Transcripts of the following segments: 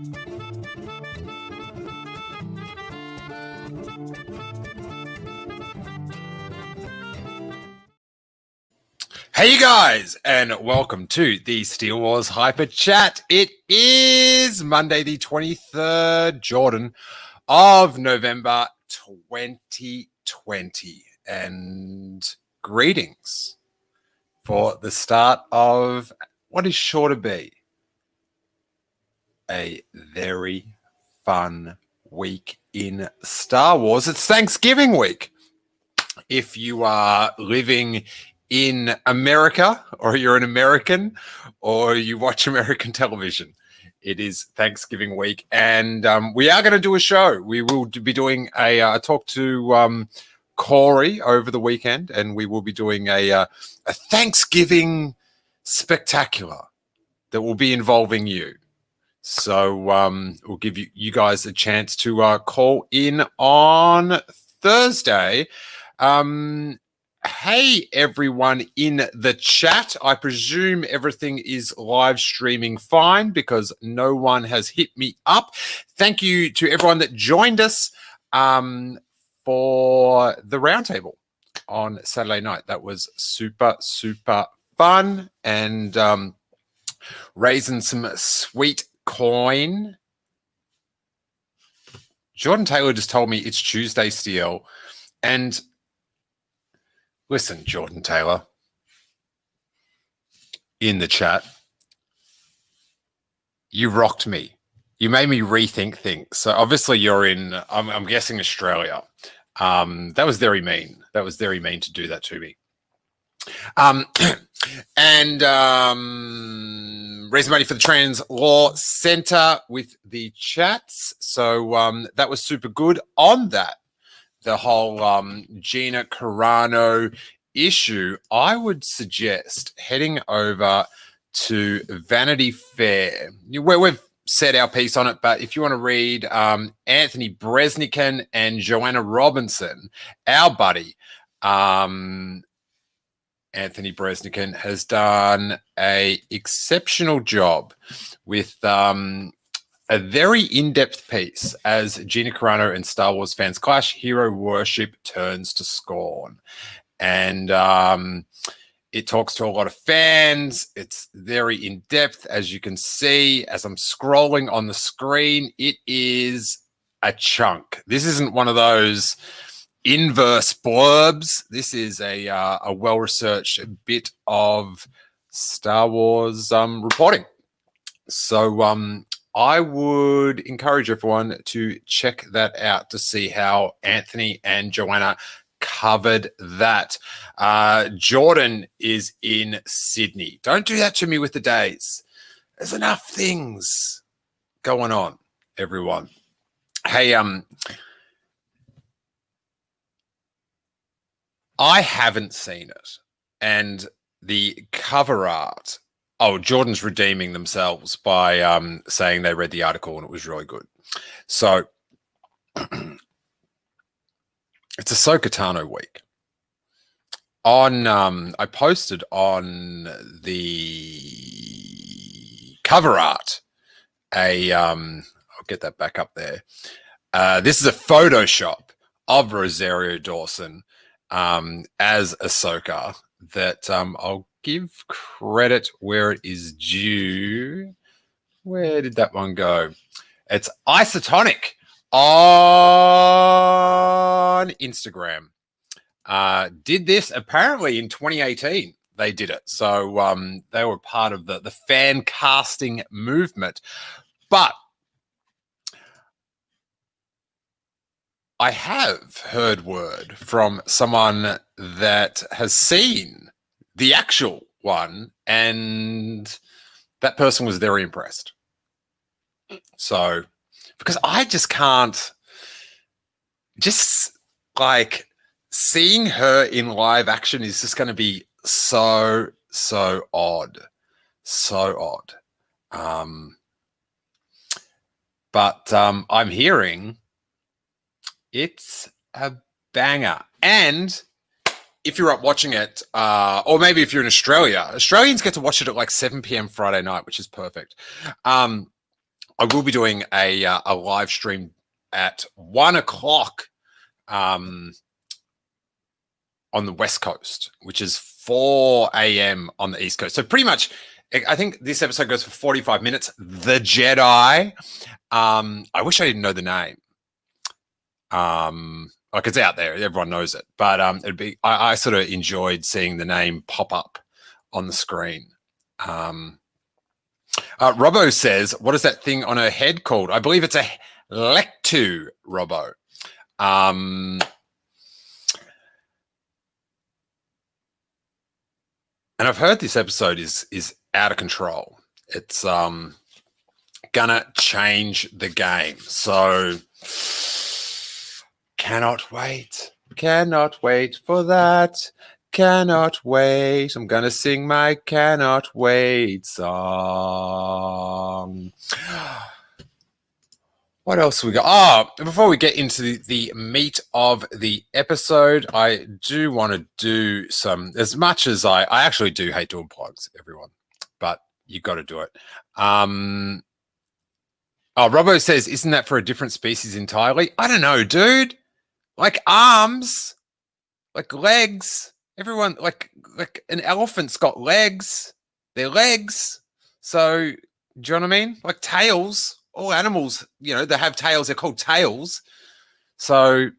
Hey you guys, and welcome to the Steele Wars Hyperchat. It is Monday the 23rd, Jordan, of November 2020. And greetings for the start of what is sure to be a very fun week in Star Wars. It's Thanksgiving week. If you are living in America, or you're an American, or you watch American television, it is Thanksgiving week, and we are going to do a show. We will be doing a talk to Corey over the weekend, and we will be doing a Thanksgiving spectacular that will be involving you. So we'll give you guys a chance to call in on Thursday. Hey, everyone in the chat. I presume everything is live streaming fine because no one has hit me up. Thank you to everyone that joined us for the roundtable on Saturday night. That was super, super fun and raising some sweet coin. Jordan Taylor just told me it's Tuesday still, and listen, Jordan Taylor, in the chat, you rocked me. You made me rethink things. So obviously you're in, I'm guessing, Australia. That was very mean. That was very mean to do that to me. Raise money for the Trans Law Centre with the chats. So that was super good on that. The whole Gina Carano issue, I would suggest heading over to Vanity Fair. We've said our piece on it, but if you want to read Anthony Bresnikan and Joanna Robinson, our buddy, Anthony Bresnikan has done a exceptional job with a very in-depth piece as Gina Carano and Star Wars fans clash, hero worship turns to scorn. And it talks to a lot of fans. It's very in-depth, as you can see. As I'm scrolling on the screen, it is a chunk. This isn't one of those inverse blurbs. This is a well-researched bit of Star Wars reporting. So I would encourage everyone to check that out to see how Anthony and Joanna covered that. Jordan is in Sydney. Don't do that to me with the days. There's enough things going on, everyone. Hey, I haven't seen it, and the cover art. Oh, Jordan's redeeming themselves by saying they read the article and it was really good. So it's Ahsoka Tano week. On I posted on the cover art I'll get that back up there. This is a Photoshop of Rosario Dawson as Ahsoka that I'll give credit where it is due. Where did that one go? It's Isotonic on Instagram. Did this apparently in 2018. They did it. So they were part of the fan casting movement. But I have heard word from someone that has seen the actual one, and that person was very impressed. So, because I just can't, just like seeing her in live action is just going to be so odd. So odd. But I'm hearing it's a banger. And if you're up watching it, or maybe if you're in Australia, Australians get to watch it at like 7 p.m. Friday night, which is perfect. On I will be doing a live stream at 1 o'clock on the West Coast, which is 4 a.m. on the East Coast. So pretty much, I think this episode goes for 45 minutes. The Jedi. I wish I didn't know the name. Like it's out there, everyone knows it. But it'd be. I sort of enjoyed seeing the name pop up on the screen. Robbo says, "What is that thing on her head called?" I believe it's a Lectu, Robbo. And I've heard this episode is out of control. It's gonna change the game. So cannot wait. Cannot wait for that. Cannot wait. I'm gonna sing my cannot wait song. What else we got? Oh, before we get into the meat of the episode, I do want to do some, as much as I actually do hate doing plugs, everyone, but you got to do it. Oh, Robbo says, isn't that for a different species entirely? I don't know, dude. Like arms, like legs. Everyone, like an elephant's got legs. They're legs. So, do you know what I mean? Like tails. All animals, you know, they have tails. They're called tails. So,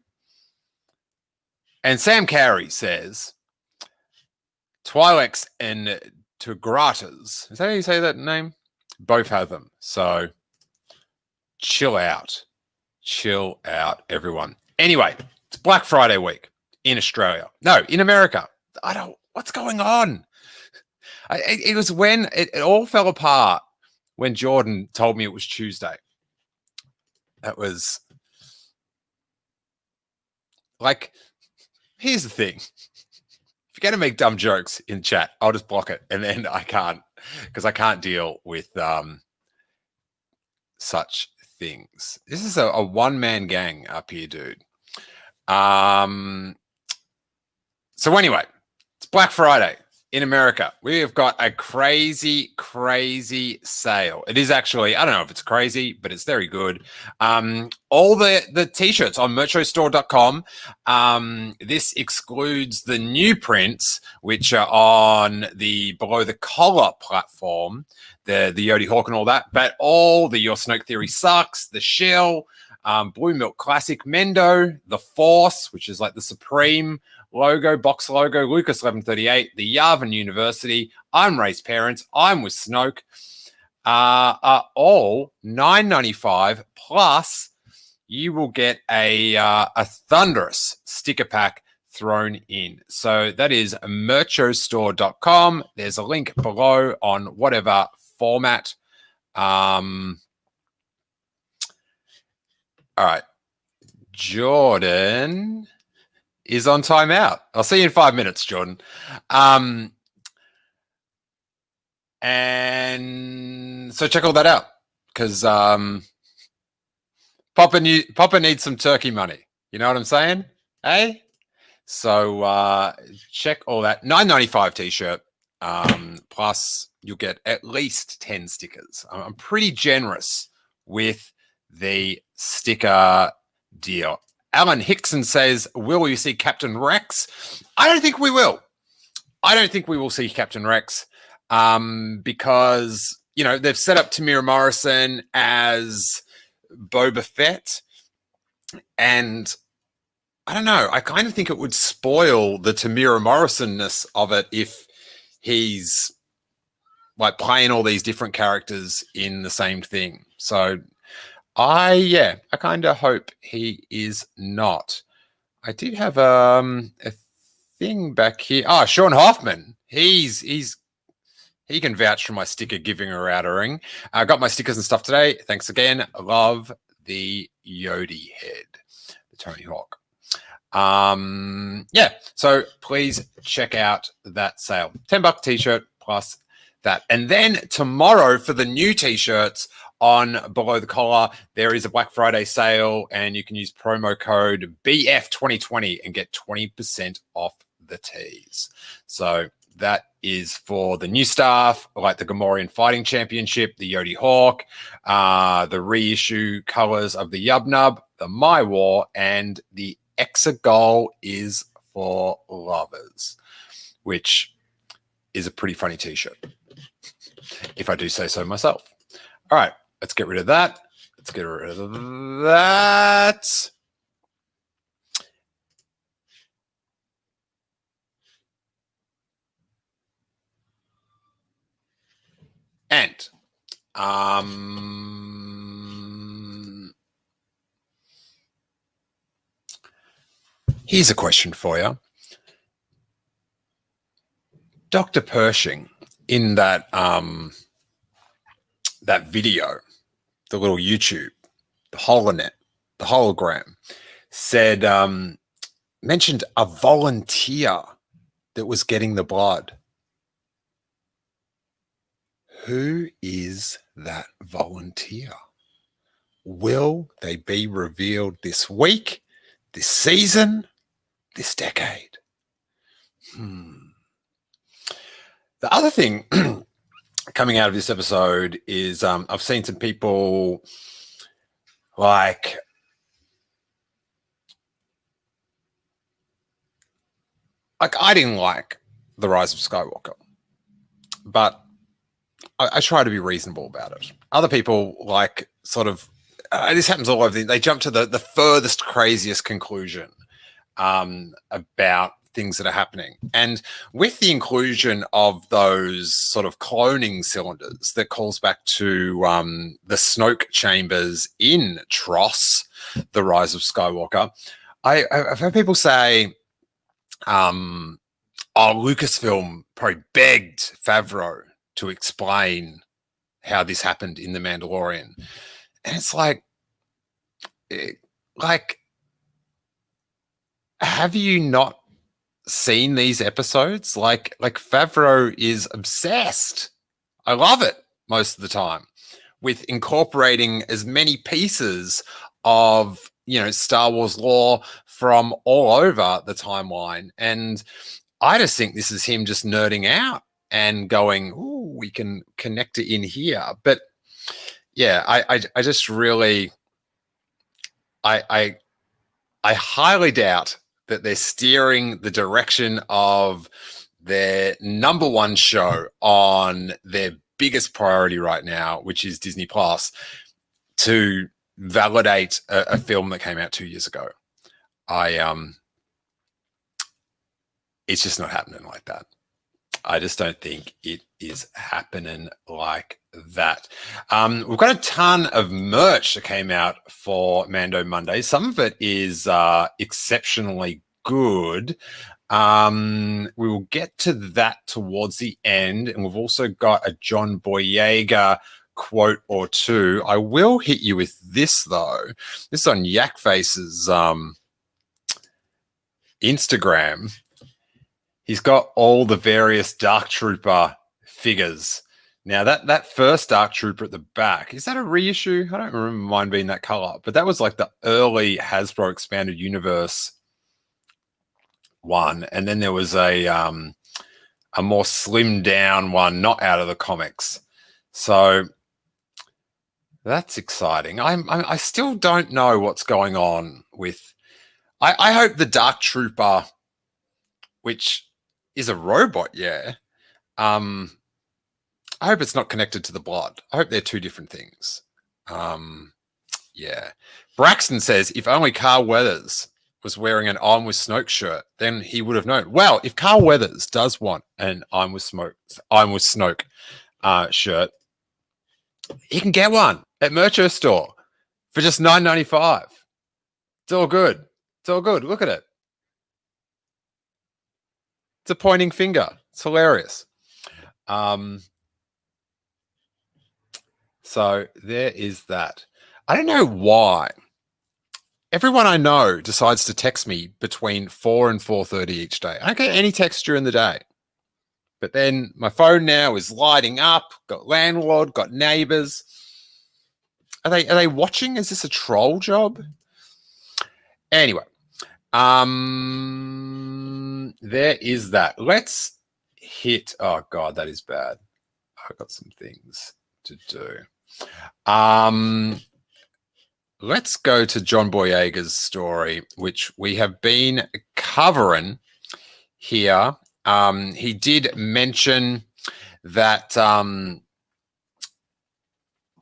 and Sam Carey says, Twi'leks and Tugratas, is that how you say that name? Both have them. So, chill out. Chill out, everyone. Anyway, it's Black Friday week in Australia. No, in America. What's going on? It was when it all fell apart. When Jordan told me it was Tuesday. That was like, here's the thing. If you're going to make dumb jokes in chat, I'll just block it. And then I can't, because I can't deal with such things. This is a one-man gang up here, dude. So anyway, it's Black Friday. In America, we have got a crazy, crazy sale. It is actually, I don't know if it's crazy, but it's very good. All the t-shirts on merchostore.com. This excludes the new prints, which are on the Below the Collar platform, the Yodi Hawk and all that. But all the Your Snoke Theory Sucks, the Shell, Blue Milk Classic Mendo, the Force, which is like the Supreme logo, box logo, Lucas 1138, the Yavin University, I'm Ray's Parents, I'm with Snoke, are all $9.95 plus you will get a thunderous sticker pack thrown in. So that is merchostore.com. There's a link below on whatever format. All right. Jordan is on timeout. I'll see you in 5 minutes, Jordan. And so check all that out because Papa needs some turkey money. You know what I'm saying? Hey? So check all that. $9.95 t-shirt. Plus you'll get at least 10 stickers. I'm pretty generous with the sticker deal. Alan Hickson says, will we see Captain Rex? I don't think we will. I don't think we will see Captain Rex because, you know, they've set up Tamira Morrison as Boba Fett. And I don't know. I kind of think it would spoil the Tamira Morrison-ness of it if he's like playing all these different characters in the same thing. So I kind of hope he is not. I did have a thing back here. Oh, Sean Hoffman. He can vouch for my sticker giving her out a ring. I got my stickers and stuff today. Thanks again. I love the Yodi head, the Tony Hawk. So please check out that sale. $10 t-shirt plus that. And then tomorrow for the new t-shirts on Below the Collar, there is a Black Friday sale and you can use promo code BF2020 and get 20% off the tees. So That is for the new staff, like the Gamorrean Fighting Championship, the Yodi Hawk, the reissue colors of the Yub Nub, the My War, and the Exegol is for lovers, which is a pretty funny t-shirt, if I do say so myself. All right, let's get rid of that. Let's get rid of that. And here's a question for you. Dr. Pershing, in that that video, the little YouTube, the holonet, the hologram, said, mentioned a volunteer that was getting the blood. Who is that volunteer? Will they be revealed this week, this season, this decade? The other thing coming out of this episode is I've seen some people like I didn't like The Rise of Skywalker, but I try to be reasonable about it. Other people like sort of this happens all over. They jump to the furthest, craziest conclusion about things that are happening. And with the inclusion of those sort of cloning cylinders that calls back to the Snoke chambers in Tross, The Rise of Skywalker, I've heard people say, Lucasfilm probably begged Favreau to explain how this happened in The Mandalorian. And it's like, have you not seen these episodes? Like Favreau is obsessed. I love it most of the time with incorporating as many pieces of, Star Wars lore from all over the timeline. And I just think this is him just nerding out and going, ooh, we can connect it in here. But yeah, I just really, I highly doubt that they're steering the direction of their number one show on their biggest priority right now, which is Disney Plus, to validate a film that came out 2 years ago. It's just not happening like that. I just don't think it is happening like that. We've got a ton of merch that came out for Mando Monday. Some of it is exceptionally good. We will get to that towards the end. And we've also got a John Boyega quote or two. I will hit you with this, though. This is on Yakface's Instagram. He's got all the various Dark Trooper figures. Now, that first Dark Trooper at the back, is that a reissue? I don't remember mine being that color, but that was like the early Hasbro Expanded Universe one. And then there was a more slimmed down one, not out of the comics. So that's exciting. I still don't know what's going on with... I hope the Dark Trooper, which is a robot, yeah. I hope it's not connected to the blood. I hope they're two different things. Yeah. Braxton says, if only Carl Weathers was wearing an I'm with Snoke shirt, then he would have known. Well, if Carl Weathers does want an I'm with Snoke shirt, he can get one at Mercher Store for just $9.95. It's all good. It's all good. Look at it. It's a pointing finger. It's hilarious. So there is that. I don't know why everyone I know decides to text me between 4 and 4:30 each day. I don't get any text during the day. But then my phone now is lighting up. Got landlord, got neighbors. Are they watching? Is this a troll job? Anyway, there is that. Let's hit. Oh God, that is bad. I've got some things to do. Let's go to John Boyega's story, which we have been covering here. He did mention that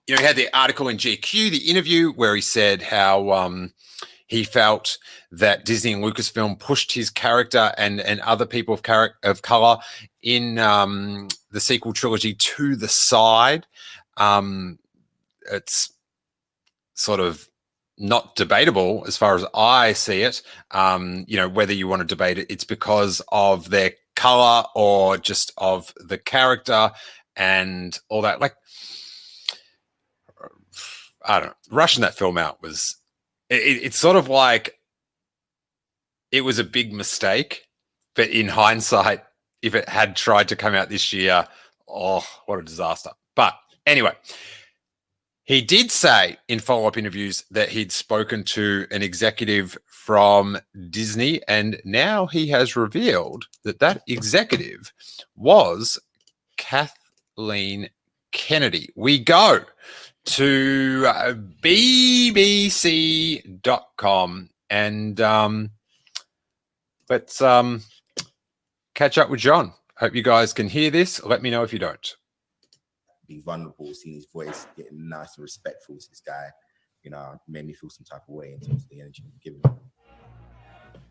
he had the article in GQ, the interview, where he said how he felt that Disney and Lucasfilm pushed his character and other people of color in the sequel trilogy to the side. It's sort of not debatable as far as I see it. Whether you want to debate it, it's because of their color or just of the character and all that. Like, I don't know. Rushing that film out was, it's sort of like it was a big mistake, but in hindsight, if it had tried to come out this year, oh, what a disaster. But anyway, he did say in follow-up interviews that he'd spoken to an executive from Disney, and now he has revealed that that executive was Kathleen Kennedy. We go to bbc.com and let's catch up with John. Hope you guys can hear this. Let me know if you don't. Be vulnerable, seeing his voice, getting nice and respectful to this guy, made me feel some type of way in terms of the energy given.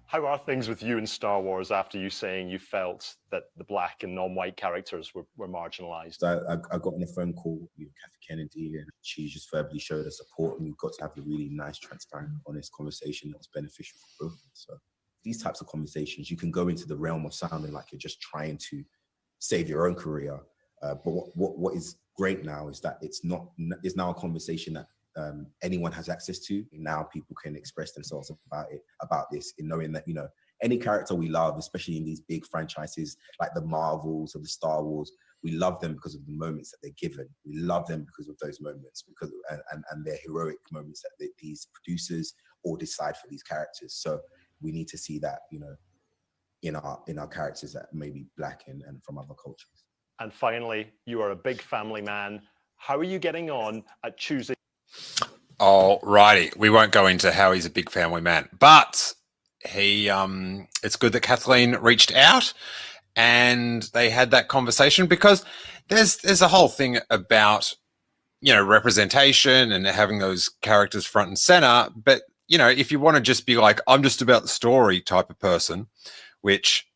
How are things with you in Star Wars after you saying you felt that the black and non-white characters were marginalized? I got on a phone call with Kathy Kennedy, and she just verbally showed her support, and we got to have a really nice, transparent, honest conversation that was beneficial for both. So these types of conversations, you can go into the realm of sounding like you're just trying to save your own career. But what is great now is that it's now a conversation that anyone has access to. Now people can express themselves about this, in knowing that, any character we love, especially in these big franchises like the Marvels or the Star Wars, we love them because of the moments that they're given. We love them because of those moments, and their heroic moments that these producers all decide for these characters. So we need to see that, in our characters that may be black and from other cultures. And finally, you are a big family man. How are you getting on at choosing? All righty. We won't go into how he's a big family man, but it's good that Kathleen reached out and they had that conversation, because there's a whole thing about, representation and having those characters front and center. But, if you want to just be like, I'm just about the story type of person, which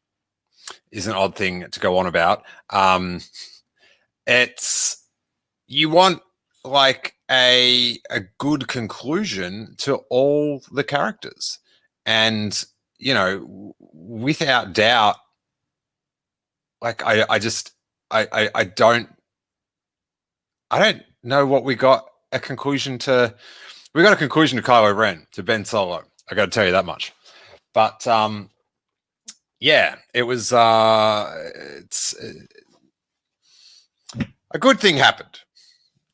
is an odd thing to go on about. You want like a good conclusion to all the characters, and without doubt, like I don't know what we got a conclusion to. We got a conclusion to Kylo Ren, to Ben Solo. I got to tell you that much. But yeah, it was it's a good thing happened,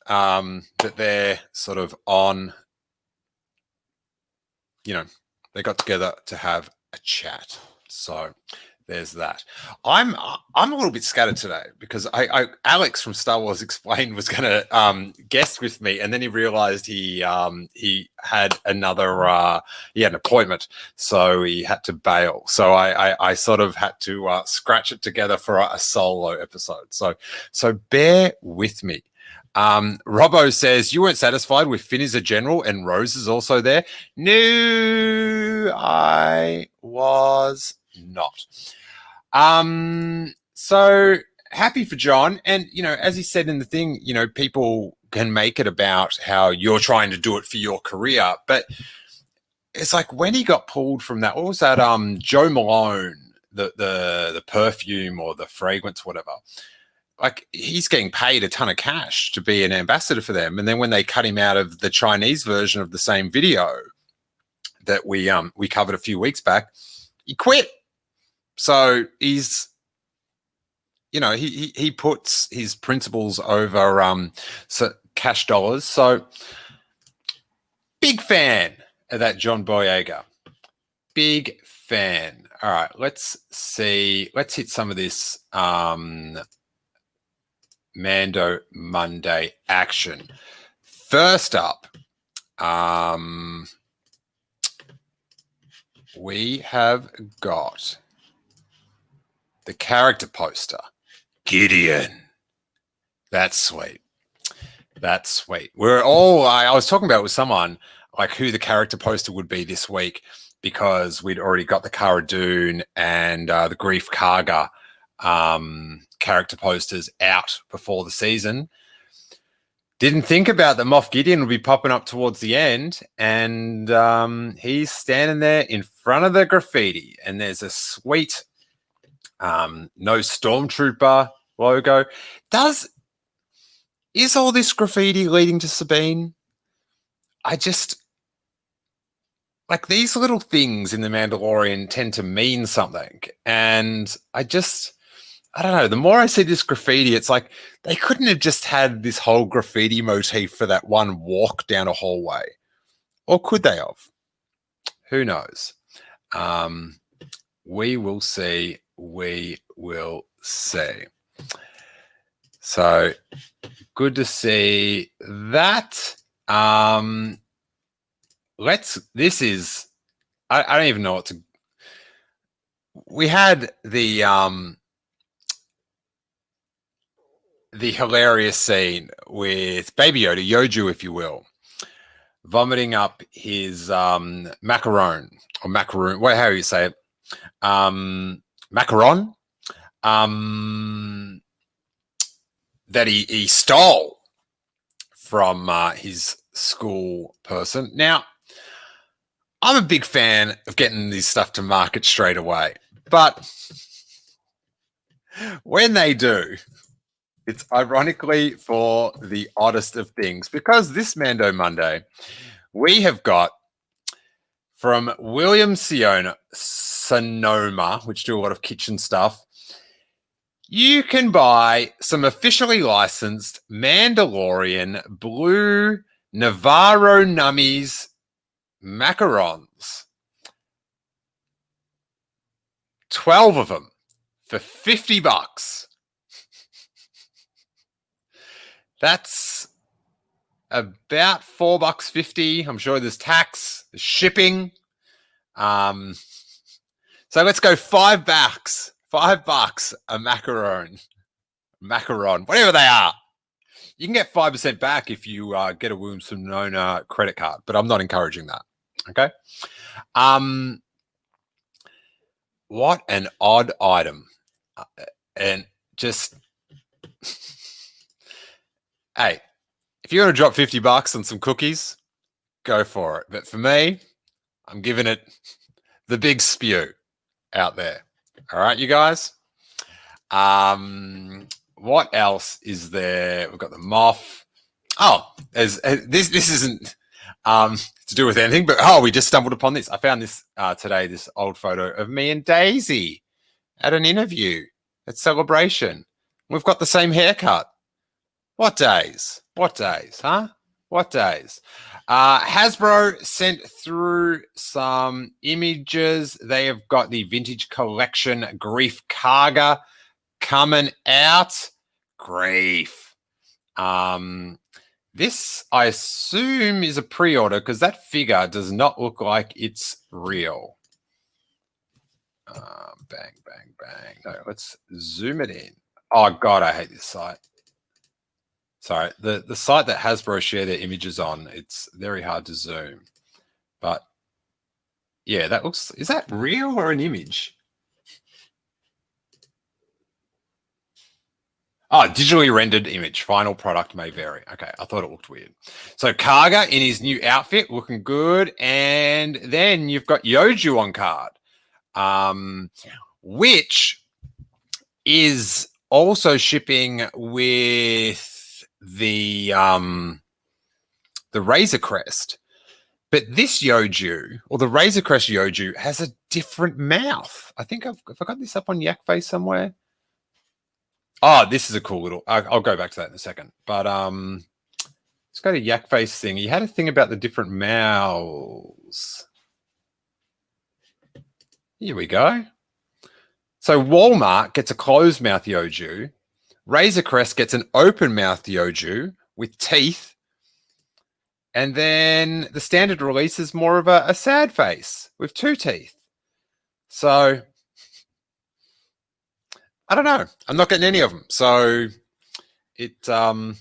that they're sort of on, they got together to have a chat. So there's that. I'm a little bit scattered today because Alex from Star Wars Explained was going to guest with me, and then he realized he had another he had an appointment, so he had to bail. So I sort of had to scratch it together for a solo episode. So bear with me. Robbo says, you weren't satisfied with Finn as a general and Rose is also there? No, I was not. So happy for John. And, as he said in the thing, people can make it about how you're trying to do it for your career. But it's like when he got pulled from that, what was that? Joe Malone, the perfume or the fragrance, whatever. Like, he's getting paid a ton of cash to be an ambassador for them. And then when they cut him out of the Chinese version of the same video that we covered a few weeks back, he quit. So he's, he puts his principles over cash dollars. So big fan of that John Boyega. Big fan. All right. Let's see. Let's hit some of this Mando Monday action. First up, we have got the character poster. Gideon. That's sweet. That's sweet. We're all, I was talking about with someone, like who the character poster would be this week, because we'd already got the Cara Dune and the Grief Karga character posters out before the season. Didn't think about that Moff Gideon would be popping up towards the end, and he's standing there in front of the graffiti, and there's a sweet no Stormtrooper logo. Is all this graffiti leading to Sabine? I just, like, these little things in The Mandalorian tend to mean something, and I don't know. The more I see this graffiti, it's like they couldn't have just had this whole graffiti motif for that one walk down a hallway. Or could they have? Who knows? We will see. We will see. So good to see that. I don't even know what to. We had the hilarious scene with Baby Yoda, Yoju, if you will, vomiting up his macaron or macaroon. What? How do you say it? Macaron. That he stole from his school person. Now, I'm a big fan of getting this stuff to market straight away, but when they do, it's ironically for the oddest of things, because this Mando Monday, we have got from William Sonoma, which do a lot of kitchen stuff, you can buy some officially licensed Mandalorian Blue Navarro Nummies macarons. 12 of them for $50. That's about $4.50. I'm sure there's tax, there's shipping. So let's go $5. $5 a macaron, whatever they are. You can get 5% back if you get a Williams Sonoma credit card, but I'm not encouraging that. Okay. What an odd item. And just, hey, if you're going to drop $50 on some cookies, go for it. But for me, I'm giving it the big spew out there. All right, you guys. What else is there? We've got the Moff. Oh, this isn't to do with anything, but we just stumbled upon this. I found this today, this old photo of me and Daisy at an interview at Celebration. We've got the same haircut. What days? What days, huh? What days? Hasbro sent through some images. They have got the vintage collection Grief Karga coming out. Grief. This, I assume, is a pre-order because that figure does not look like it's real. Bang, bang, bang. No, let's zoom it in. Oh, God, I hate this site. Sorry, the site that Hasbro share their images on, it's very hard to zoom. But yeah, that looks, is that real or an image? Oh, digitally rendered image. Final product may vary. Okay, I thought it looked weird. So Karga in his new outfit, looking good. And then you've got Yoju on card, which is also shipping with the Razor Crest, but this Yoju, or the Razor Crest Yoju, has a different mouth. I think I've got this up on Yak Face somewhere. Oh, this is a cool little. I'll go back to that in a second. But let's go to Yak Face thing. He had a thing about the different mouths. Here we go. So Walmart gets a closed mouth Yoju. Razor Crest gets an open mouth Yoju with teeth. And then the standard release is more of a sad face with 2 teeth. So I don't know. I'm not getting any of them. So it, but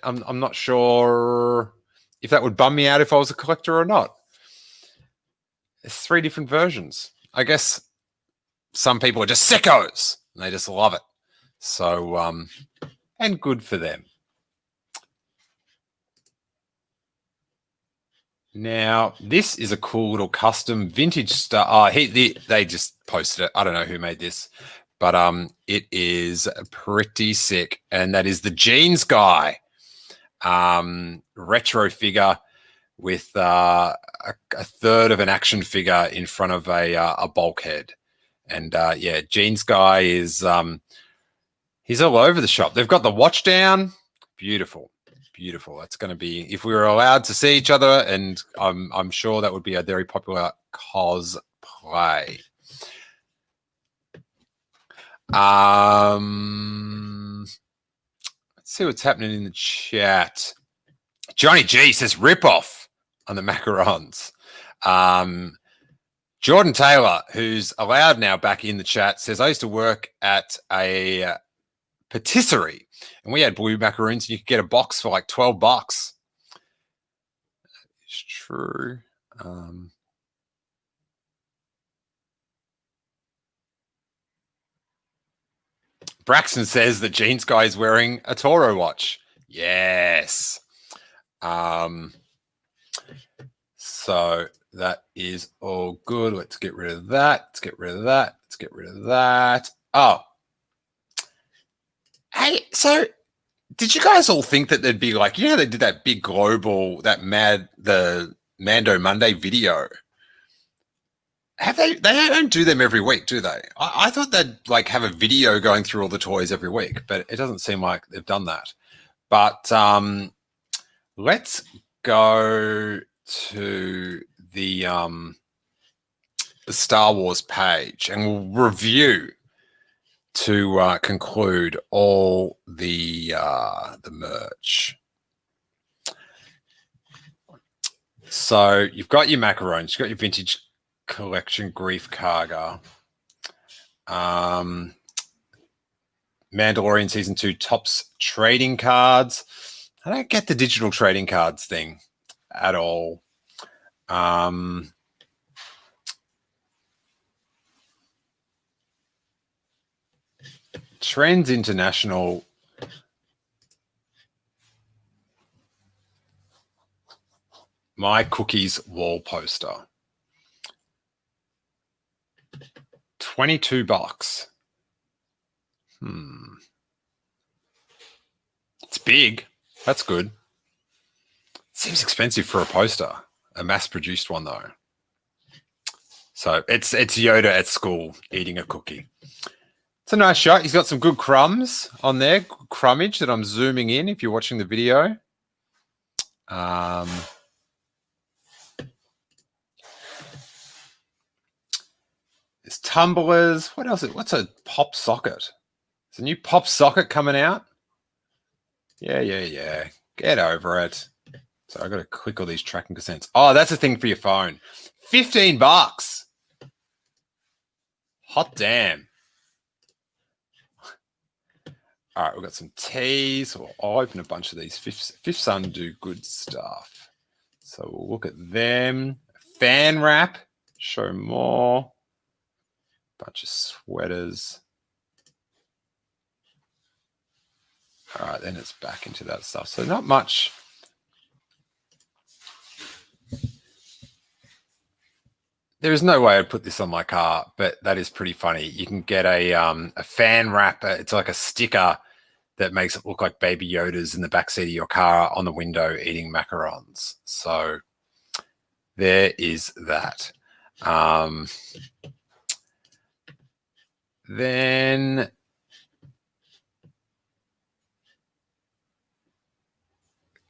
I'm not sure if that would bum me out if I was a collector or not. There's 3 different versions. I guess some people are just sickos and they just love it. So, and good for them. Now, this is a cool little custom vintage Star. They just posted it. I don't know who made this, but it is pretty sick, and that is the Jeans Guy retro figure with a third of an action figure in front of a bulkhead, and yeah, Jeans Guy is he's all over the shop. They've got the watch down, beautiful. Beautiful. That's going to be, if we were allowed to see each other, and I'm sure that would be a very popular cosplay. Let's see what's happening in the chat. Johnny G says rip off on the macarons. Jordan Taylor, who's allowed now back in the chat, says I used to work at a patisserie, and we had blue macaroons, and you could get a box for like $12. It's true. Braxton says that Jeans Guy is wearing a Toro watch. Yes. So that is all good. Let's get rid of that. Let's get rid of that. Let's get rid of that. Oh. Hey, so did you guys all think that there'd be like, you know, they did that big global, the Mando Monday video? Have they don't do them every week, do they? I thought they'd like have a video going through all the toys every week, but it doesn't seem like they've done that. But let's go to the Star Wars page, and we'll review to conclude all the merch. So you've got your macarons, you've got your vintage collection Grief Karga, Mandalorian Season 2 Topps trading cards. I don't get the digital trading cards thing at all. Trends International. My Cookies wall poster. $22. It's big. That's good. Seems expensive for a poster. A mass-produced one, though. So it's Yoda at school eating a cookie. It's a nice shot. He's got some good crumbs on there. Good crummage that I'm zooming in if you're watching the video. There's tumblers. What else? What's a pop socket? There's a new pop socket coming out. Yeah. Get over it. So I've got to click all these tracking consents. Oh, that's a thing for your phone. $15. Hot damn. All right, we've got some teas. I'll open a bunch of these. Fifth Son do good stuff. So we'll look at them. Fan wrap. Show more. Bunch of sweaters. All right, then it's back into that stuff. So not much. There is no way I'd put this on my car, but that is pretty funny. You can get a fan wrap. It's like a sticker that makes it look like Baby Yoda's in the backseat of your car on the window eating macarons. So there is that. Then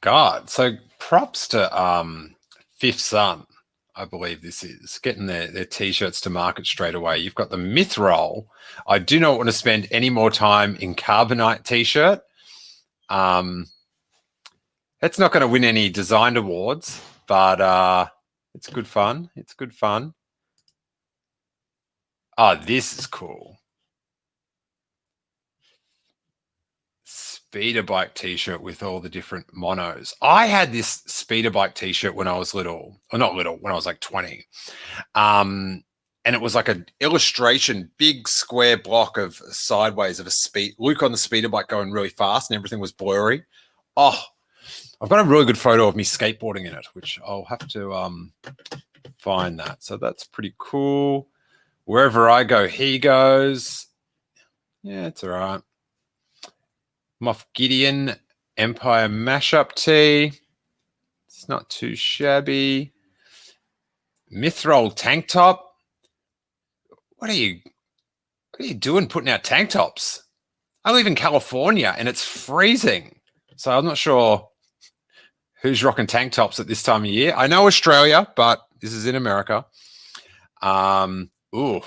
God, so props to Fifth Son I believe this is. Getting their T-shirts to market straight away. You've got the Mithril. I do not want to spend any more time in Carbonite T-shirt. That's not going to win any design awards, but it's good fun. It's good fun. Oh, this is cool. Speeder bike T-shirt with all the different monos. I had this speeder bike T-shirt when I was little, or not little, when I was like 20. And it was like an illustration, big square block of sideways of a Luke on the speeder bike going really fast, and everything was blurry. Oh, I've got a really good photo of me skateboarding in it, which I'll have to find that. So that's pretty cool. Wherever I go, he goes. Yeah, it's all right. Moff Gideon Empire mashup tee. It's not too shabby. Mithril tank top. What are you doing putting out tank tops? I live in California and it's freezing. So I'm not sure who's rocking tank tops at this time of year. I know Australia, but this is in America. Ooh.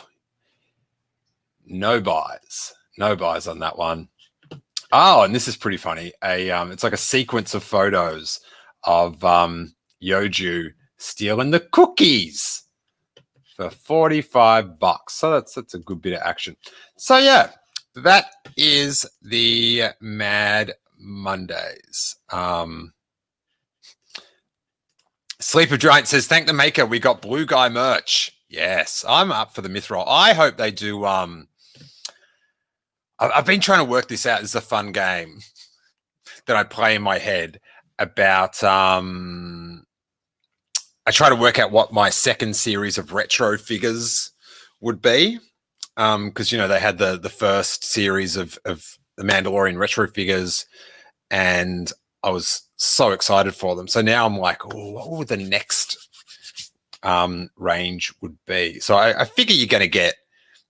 No buys. No buys on that one. Oh, and this is pretty funny. It's like a sequence of photos of Yoju stealing the cookies for $45. So that's a good bit of action. So yeah, that is the Mad Mondays. Sleeper Giant says, thank the maker. We got Blue Guy merch. Yes, I'm up for the Mithril. I hope they do. I've been trying to work this out. It's a fun game that I play in my head about. I try to work out what my second series of retro figures would be, because they had the first series of the Mandalorian retro figures, and I was so excited for them. So now I'm like, oh, what would the next range would be? So I figure you're going to get,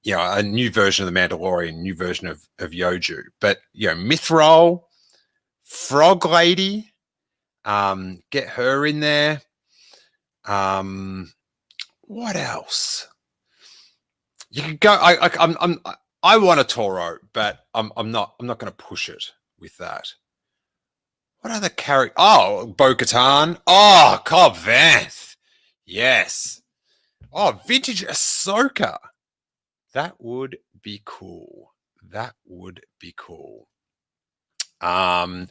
a new version of the Mandalorian, new version of Yoju, but Mithril, Frog Lady, get her in there. What else? You could go. I want a Toro, but I'm not going to push it with that. What other character? Oh, Bo-Katan. Oh, Cobb Vanth. Yes. Oh, vintage Ahsoka. That would be cool. That would be cool. Kermit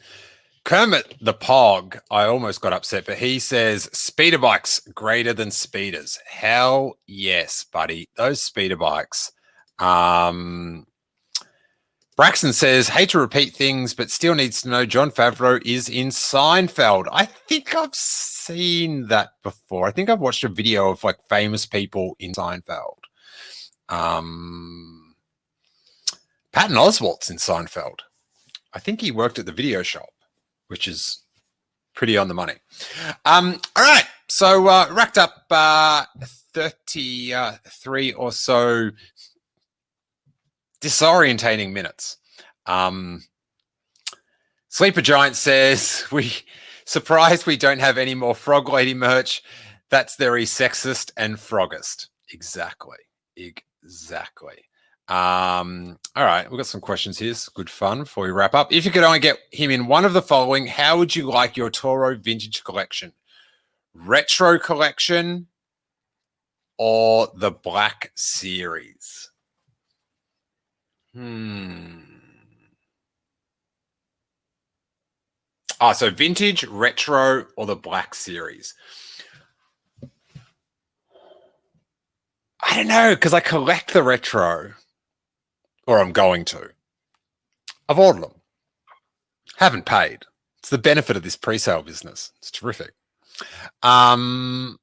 the Pog, I almost got upset, but he says speeder bikes greater than speeders. Hell yes, buddy. Those speeder bikes. Braxton says, hate to repeat things, but still needs to know Jon Favreau is in Seinfeld. I think I've seen that before. I think I've watched a video of like famous people in Seinfeld. Patton Oswalt's in Seinfeld. I think he worked at the video shop, which is pretty on the money. All right. So racked up 33 or so disorientating minutes. Sleeper Giant says, surprised we don't have any more Frog Lady merch. That's very sexist and froggist. Exactly. All right, we've got some questions here. It's good fun before we wrap up. If you could only get him in one of the following, how would you like your Toro vintage collection? Retro collection or the Black Series? So vintage, retro, or the Black Series? I don't know, because I collect the retro, or I'm going to. I've ordered them. Haven't paid. It's the benefit of this pre-sale business. It's terrific. But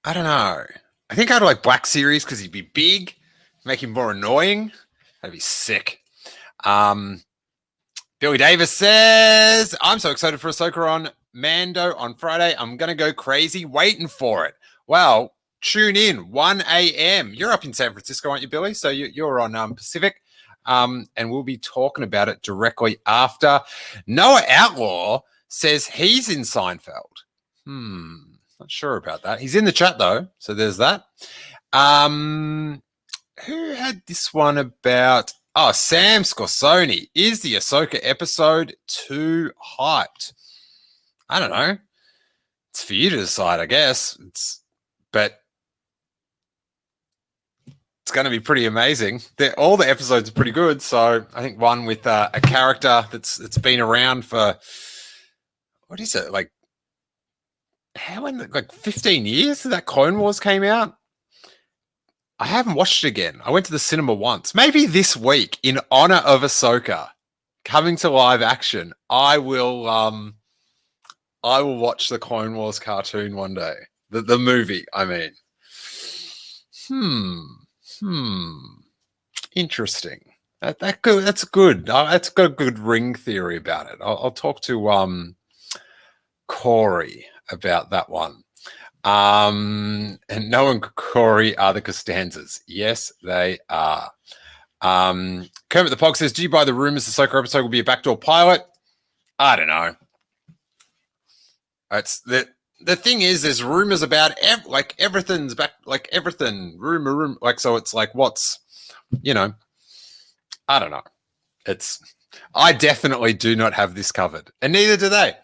I don't know. I think I'd like Black Series because he'd be big, make him more annoying. That'd be sick. Billy Davis says, I'm so excited for Ahsoka on Mando on Friday. I'm going to go crazy waiting for it. Well, tune in 1 a.m. You're up in San Francisco, aren't you, Billy? So you're on Pacific. and we'll be talking about it directly after. Noah Outlaw says he's in Seinfeld. Not sure about that. He's in the chat though, so there's that. Who had this one about? Oh, Sam Scorsoni. Is the Ahsoka episode too hyped? I don't know. It's for you to decide, I guess. But it's going to be pretty amazing. All the episodes are pretty good. So I think one with a character that's been around for, what is it, like 15 years that Clone Wars came out? I haven't watched it again. I went to the cinema once. Maybe this week, in honor of Ahsoka coming to live action, I will watch the Clone Wars cartoon one day. The movie, I mean. Interesting. That's good. That's got a good ring theory about it. I'll talk to Corey about that one. And Noah and Corey are the Costanzas. Yes, they are. Kermit the Pog says, do you buy the rumors the Ahsoka episode will be a backdoor pilot? I don't know. It's the thing is, there's rumors about everything's back, like everything rumor, like, so it's like, what's, I don't know. I definitely do not have this covered, and neither do they.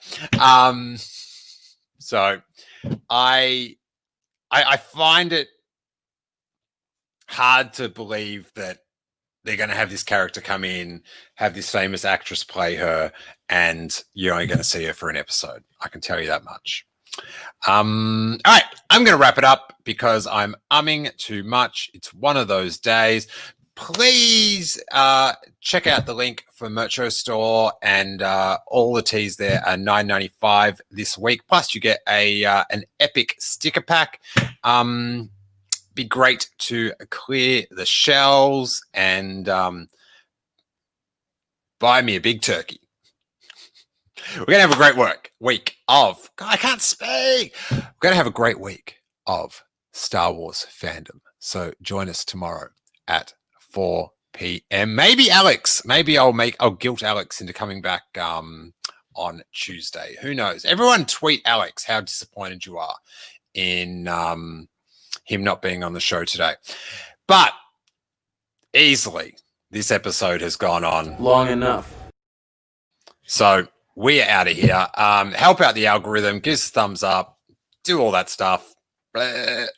So I find it hard to believe that they're going to have this character come in, have this famous actress play her, and you're only going to see her for an episode. I can tell you that much. All right, I'm going to wrap it up because I'm umming too much. It's one of those days. Please check out the link for Mercho Store, and all the teas there are $9.95 this week. Plus, you get an epic sticker pack. Be great to clear the shelves and buy me a big turkey. We're going to have a great week of, I can't speak. We're going to have a great week of Star Wars fandom. So join us tomorrow at 4 p.m. Maybe I'll guilt Alex into coming back on Tuesday. Who knows? Everyone tweet Alex how disappointed you are in him not being on the show today. But easily, this episode has gone on long enough. So we are out of here. Help out the algorithm, give us a thumbs up, do all that stuff. And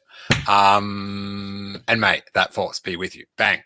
mate, that force be with you. Bang.